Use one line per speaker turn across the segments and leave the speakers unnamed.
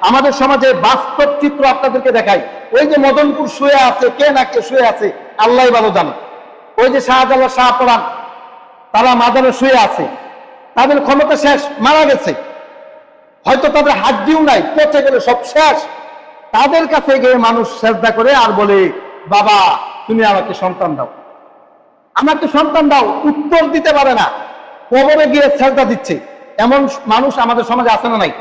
আমাদের সমাজে বাস্তব চিত্র আপনাদেরকে দেখাই। ওই যে মদনপুর শুয়ে আছে, কে না কে শুয়ে আছে আল্লাহ ভালো জানে। ওই যে শাহজালাল শাহপরান, তারা মাজারে শুয়ে আছে, তাদের ক্ষমতা শেষ, মারা গেছে, হয়তো তাদের হাড্ডিও নাই, পচে গেলে সব শেষ। তাদের কাছে গিয়ে মানুষ সেজদা করে আর বলে, বাবা তুমি আমাকে সন্তান দাও, আমাকে সন্তান দাও। উত্তর দিতে পারে না, কবরে গিয়ে সেজদা দিচ্ছে। এমন মানুষ আমাদের সমাজে আছে না নাই?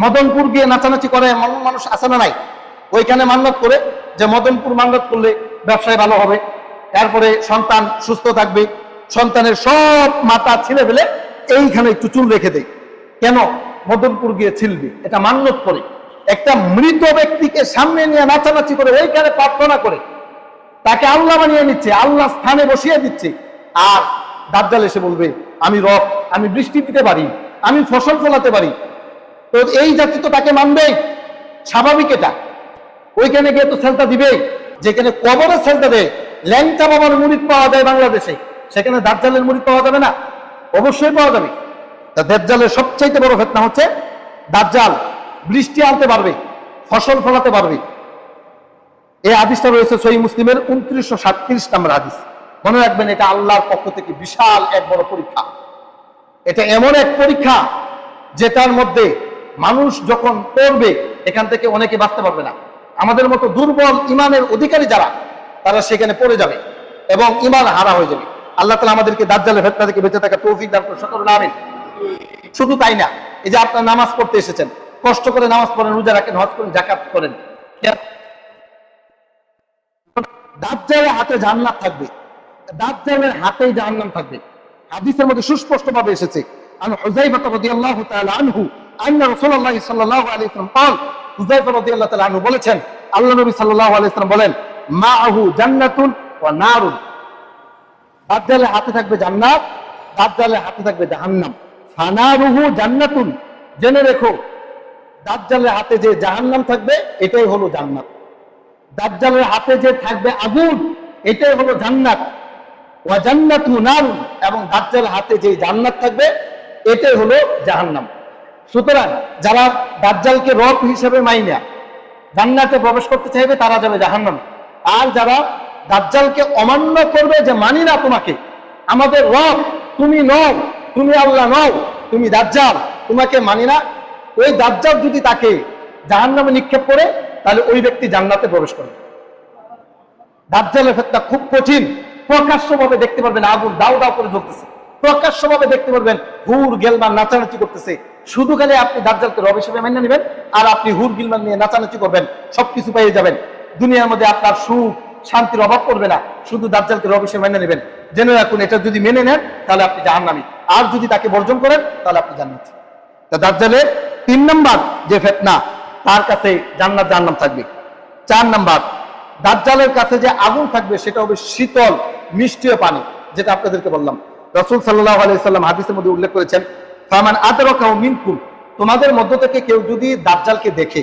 মদনপুর গিয়ে নাচানাচি করে এমন মানুষ আছে না নাই? ওইখানে মান্নত করে যে মদনপুর মান্নত করলে ব্যবসায় ভালো হবে, তারপরে সন্তান সুস্থ থাকবে, সন্তানের সব মাথা ছিলে ফেলে এইখানে একটু চুল রেখে দেয়। কেন? মদনপুর গিয়ে ছিলবে, এটা মান্নত করে। একটা মৃত ব্যক্তিকে সামনে নিয়ে নাচানাচি করে ওইখানে প্রার্থনা করে তাকে আল্লাহ বানিয়ে নিচ্ছে, আল্লাহ স্থানে বসিয়ে দিচ্ছে। আর দাজ্জাল এসে বলবে, আমি রব, আমি বৃষ্টি দিতে পারি, আমি ফসল ফলাতে পারি। তো এই জাতি তো তাকে মানবেই, স্বাভাবিক এটা। ওইখানে গিয়ে তো সেজদা দিবে। যেখানে কবরে সেজদা দেয়, ল্যাংটা বাবার মুরিদ পাওয়া যায় বাংলাদেশে, সেখানে দাজ্জালের মুরিদ পাওয়া যাবে না? অবশ্যই পাওয়া যাবে। তা দাজ্জালের সবচাইতে বড় ফিতনা হচ্ছে দাজ্জাল বৃষ্টি আনতে পারবে, ফসল ফলাতে পারবে। এই হাদিসটা রয়েছে সহিহ মুসলিমের 2937 নম্বর হাদিস। মনে রাখবেন, এটা আল্লাহর পক্ষ থেকে বিশাল এক বড় পরীক্ষা। এটা এমন এক পরীক্ষা যেটার মধ্যে মানুষ যখন পড়বে, এখান থেকে অনেকে বাঁচতে পারবে না। আমাদের মতো দুর্বল ইমানের অধিকারী যারা, তারা সেখানে পড়ে যাবে এবং ইমান হারা হয়ে যাবে। আল্লাহ তাআলা আমাদেরকে দাজ্জালের ফিতনা থেকে বেঁচে থাকার তৌফিক দান করুন, সকলে আমিন। শুধু তাই না, এই যে আপনারা নামাজ পড়তে এসেছেন, কষ্ট করে নামাজ পড়েন, রোজা রাখেন, হজ করেন, যাকাত করেন, দাজ্জালের হাতে জান্নাত থাকবে, দাজ্জালের হাতেই জাহান্নাম থাকবে। হাদিসের মধ্যে সুস্পষ্টভাবে এসেছে, আন হুযায়ফা রাদিয়াল্লাহু তাআলা আনহু আন্না রাসূলুল্লাহ সাল্লাল্লাহু আলাইহি ওয়াসাল্লাম قال, হুযায়ফা রাদিয়াল্লাহু তাআলা আনহু বলেছেন, আল্লাহ নবী সাল্লাল্লাহু আলাইহি ওয়াসাল্লাম বলেন, মাআহু জান্নাতুন ওয়া নারুন। দাজ্জালের হাতে থাকবে জান্নাত, দাজ্জালের হাতে থাকবে জাহান্নাম। ফানারুহু জান্নাতুন, জেনে রেখো দাজ্জালের হাতে যে জাহান্নাম থাকবে এটাই হলো জান্নাত। দাজ্জালের হাতে যে থাকবে আগুন, এটাই হলো জান্নাত। ওয়া জান্নাতু নারুন, এবং দাজ্জালের হাতে যে জান্নাত থাকবে এটাই হলো জাহান্নাম। সুতরাং যারা দাজ্জালকে রব হিসেবে মাইনা জান্নাতে প্রবেশ করতে চাইবে, তারা যাবে জাহান্নামে। আর যারা দাজ্জালকে অমান্য করবে, যে মানি না তোমাকে, আমাদের রব তুমি নও, তুমি আল্লাহ নও, তুমি দাজ্জাল, তোমাকে মানি না, ওই দাজ্জাল যদি তাকে জাহান্নামে নিক্ষেপ করে, তাহলে ওই ব্যক্তি জান্নাতে প্রবেশ করবে। দাজ্জালের ফিতনা খুব কঠিন। প্রকাশ্যভাবে দেখতে পারবেন আগুন দাউ দাউ করে জ্বলতেছে, প্রকাশ্যভাবে দেখতে পারবেন হুর গেলমান নাচানাচি করতেছে। শুধু খালি আপনি দাজ্জালকে রব হিসেবে মেনে নেবেন আর আপনি হুর গিলমান নিয়ে নাচানাচি করবেন, সবকিছু পেয়ে যাবেন। দুনিয়ার মধ্যে আপনার সুখ শান্তির অভাব পড়বে না, শুধু দাজ্জালকে রব হিসেবে মেনে নেবেন। জেনে রাখুন, এটা যদি মেনে নেন তাহলে আপনি জাহান্নামী, আর যদি তাকে বর্জন করেন তাহলে আপনি জান্নাতি। তা দাজ্জালের 3 নম্বর যে ফিতনা, তার কাছে জান্নাত জাহান্নাম থাকবে। 4 নম্বর, দাজ্জালের কাছে যে আগুন থাকবে সেটা হবে শীতল মিষ্টি পানি, যেটা আপনাদেরকে বললাম। রাসূল সাল্লাল্লাহু আলাইহি সাল্লাম হাদিসের মধ্যে উল্লেখ করেছেন, ফামান আদরাকাহু মিনকুম, তোমাদের মধ্য থেকে কেউ যদি দাজ্জালকে দেখে,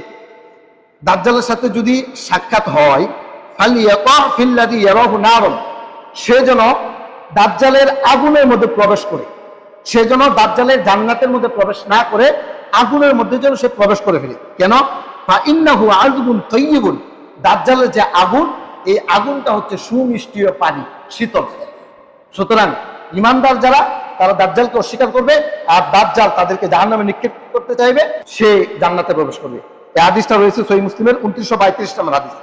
দাজ্জালের সাথে যদি সাক্ষাৎ হয়, ফালিয়াকা ফিল্লাযী ইয়ারাহু নারুন, সে যেন দাজ্জালের আগুনের মধ্যে প্রবেশ করে, সে যেন দাজ্জালের জান্নাতের মধ্যে প্রবেশ না করে আগুনের মধ্যে যেন সে প্রবেশ করে ফেলে। কেন? ফা ইন্নাহু আযবুন তাইয়্যিবুন, দাজ্জালের যে আগুন, এই আগুনটা হচ্ছে সুমিষ্টি পানি, শীতল। সুতরাং ঈমানদার যারা, তারা দাজ্জালকে অস্বীকার করবে, আর দাজ্জাল তাদেরকে জাহান্নামে নিক্ষেপ করতে চাইবে, সে জান্নাতে প্রবেশ করবে। এই হাদিসটা রয়েছে সহিহ মুসলিমের 2932 নম্বর হাদিস।